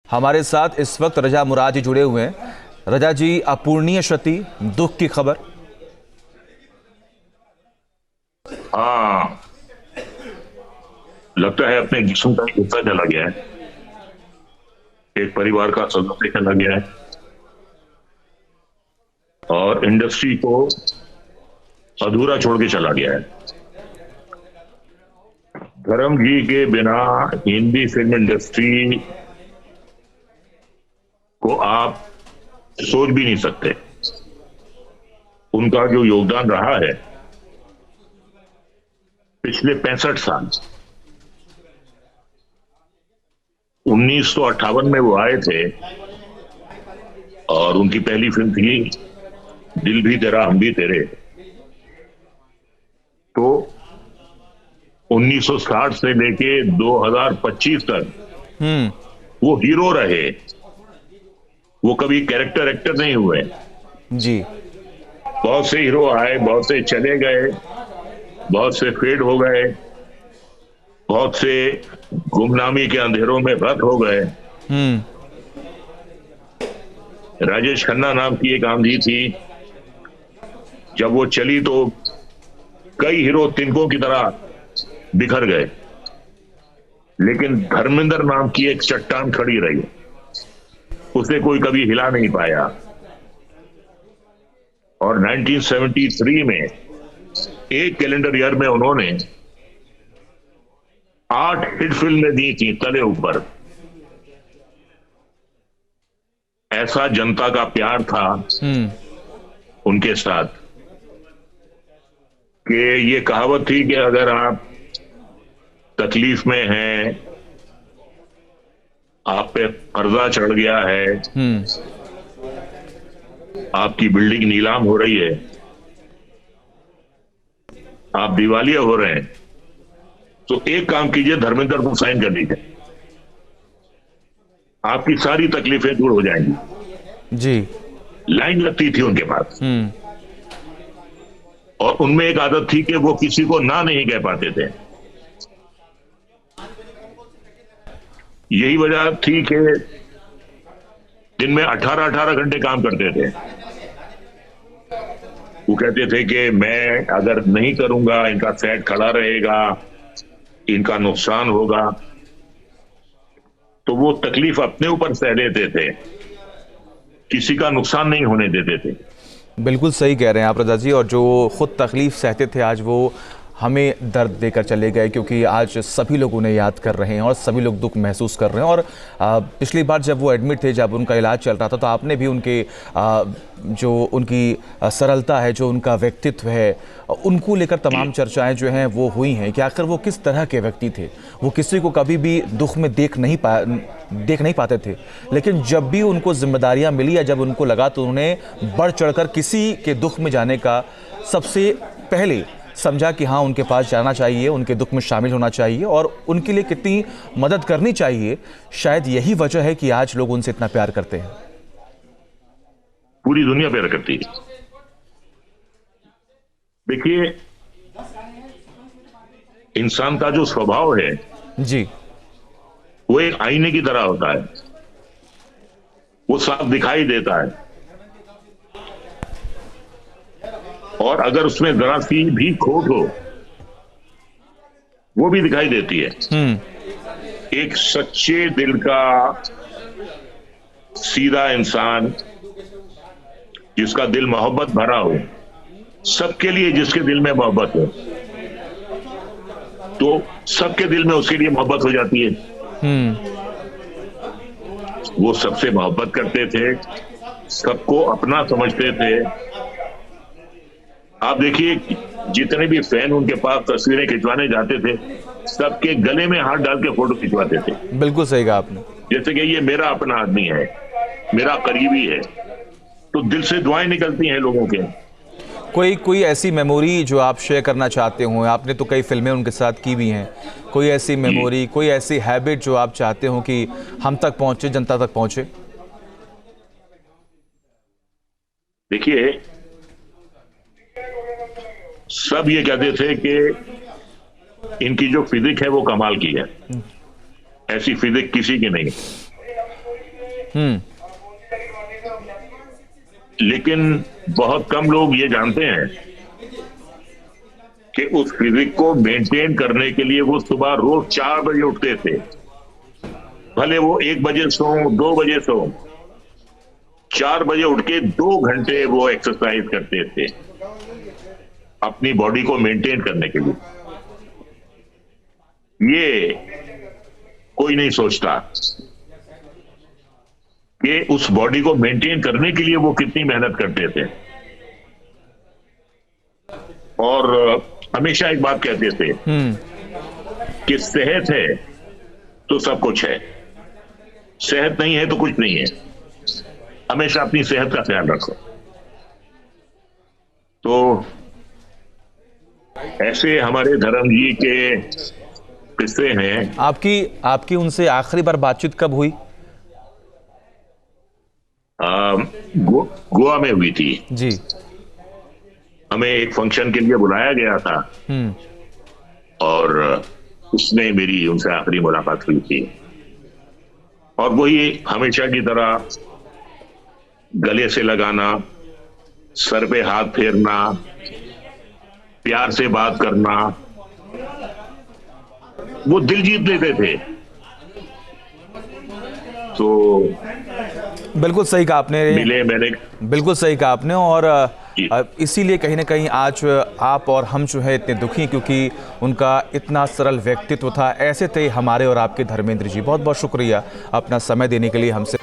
हमारे साथ इस वक्त रजा मुराद जी जुड़े हुए हैं। रजा जी, अपूर्णीय क्षति, दुख की खबर। हाँ, लगता है अपने जिस्म का हिस्सा चला गया है, एक परिवार का सदस्य चला गया है और इंडस्ट्री को अधूरा छोड़ के चला गया है। धर्म जी के बिना हिंदी फिल्म इंडस्ट्री को आप सोच भी नहीं सकते। उनका जो योगदान रहा है पिछले 65 साल, 1958 में वो आए थे और उनकी पहली फिल्म थी दिल भी तेरा हम भी तेरे। तो 1960 से लेके 2025 तक वो हीरो रहे, वो कभी कैरेक्टर एक्टर नहीं हुए जी। बहुत से हीरो आए, बहुत से चले गए, बहुत से फेड हो गए, बहुत से गुमनामी के अंधेरों में रत हो गए। राजेश खन्ना नाम की एक आंधी थी, जब वो चली तो कई हीरो तिनकों की तरह बिखर गए, लेकिन धर्मेंद्र नाम की एक चट्टान खड़ी रही, उसे कोई कभी हिला नहीं पाया। और 1973 में एक कैलेंडर ईयर में उन्होंने 8 हिट फिल्में दी थी तले ऊपर। ऐसा जनता का प्यार था उनके साथ कि ये कहावत थी कि अगर आप तकलीफ में हैं, आप पे कर्जा चढ़ गया है, आपकी बिल्डिंग नीलाम हो रही है, आप दिवालिया हो रहे हैं, तो एक काम कीजिए, धर्मेंद्र को साइन कर दीजिए, आपकी सारी तकलीफें दूर हो जाएंगी। जी। लाइन लगती थी उनके पास और उनमें एक आदत थी कि वो किसी को ना नहीं कह पाते थे। यही वजह थी कि दिन में 18-18 घंटे काम करते थे। वो कहते थे कि मैं अगर नहीं करूंगा, इनका सेट खड़ा रहेगा, इनका नुकसान होगा। तो वो तकलीफ अपने ऊपर सह लेते थे, किसी का नुकसान नहीं होने देते थे। बिल्कुल सही कह रहे हैं आप रजा जी। और जो खुद तकलीफ सहते थे, आज वो हमें दर्द देकर चले गए, क्योंकि आज सभी लोग उन्हें याद कर रहे हैं और सभी लोग दुख महसूस कर रहे हैं। और पिछली बार जब वो एडमिट थे, जब उनका इलाज चल रहा था, तो आपने भी उनके जो उनकी सरलता है, जो उनका व्यक्तित्व है, उनको लेकर तमाम चर्चाएं जो हैं वो हुई हैं कि आखिर वो किस तरह के व्यक्ति थे। वो किसी को कभी भी दुख में देख नहीं पाते थे, लेकिन जब भी उनको जिम्मेदारियां मिली या जब उनको लगा, तो उन्हें बढ़ चढ़कर किसी के दुख में जाने का सबसे पहले समझा कि हाँ, उनके पास जाना चाहिए, उनके दुख में शामिल होना चाहिए और उनके लिए कितनी मदद करनी चाहिए। शायद यही वजह है कि आज लोग उनसे इतना प्यार करते हैं। पूरी दुनिया प्यार करती है। देखिए, इंसान का जो स्वभाव है जी, वो एक आईने की तरह होता है, वो साफ दिखाई देता है और अगर उसमें जरा सी भी खोट हो वो भी दिखाई देती है। एक सच्चे दिल का सीधा इंसान, जिसका दिल मोहब्बत भरा हो, सबके लिए जिसके दिल में मोहब्बत हो, तो सबके दिल में उसके लिए मोहब्बत हो जाती है। वो सबसे मोहब्बत करते थे, सबको अपना समझते थे। आप देखिए, जितने भी फैन उनके पास तस्वीरें खिंचवाने जाते थे, सबके गले में हाथ डाल के फोटो खिंचवाते थे। बिल्कुल सही कहा आपने। जैसे कि ये मेरा अपना आदमी है, मेरा करीबी है। तो दिल से दुआएं निकलती हैं लोगों के। कोई ऐसी मेमोरी जो आप शेयर करना चाहते हो? आपने तो कई फिल्में उनके साथ की भी हैं। कोई ऐसी मेमोरी, कोई ऐसी हैबिट जो आप चाहते हो कि हम तक पहुंचे, जनता तक पहुंचे? देखिए, सब ये कहते थे कि इनकी जो फिजिक है वो कमाल की है, ऐसी फिजिक किसी की नहीं। लेकिन बहुत कम लोग ये जानते हैं कि उस फिजिक को मेंटेन करने के लिए वो सुबह रोज 4 बजे उठते थे। भले वो 1 बजे सो, 2 बजे सो, 4 बजे उठ के 2 घंटे वो एक्सरसाइज करते थे अपनी बॉडी को मेंटेन करने के लिए। ये कोई नहीं सोचता कि उस बॉडी को मेंटेन करने के लिए वो कितनी मेहनत करते थे। और हमेशा एक बात कहते थे कि सेहत है तो सब कुछ है, सेहत नहीं है तो कुछ नहीं है। हमेशा अपनी सेहत का ख्याल रखो। तो ऐसे हमारे धर्म जी के किस्से हैं। आपकी उनसे आखिरी बार बातचीत कब हुई? गोवा में हुई थी जी। हमें एक फंक्शन के लिए बुलाया गया था और उसमें मेरी उनसे आखिरी मुलाकात हुई थी। और वही हमेशा की तरह गले से लगाना, सर पे हाथ फेरना, प्यार से बात करना, वो दिल जीत लेते थे। तो बिल्कुल सही कहा आपने। मिले मैंने, बिल्कुल सही कहा आपने। और इसीलिए कहीं ना कहीं आज आप और हम जो है इतने दुखी हैं, क्योंकि उनका इतना सरल व्यक्तित्व था। ऐसे थे हमारे और आपके धर्मेंद्र जी। बहुत बहुत शुक्रिया अपना समय देने के लिए हमसे।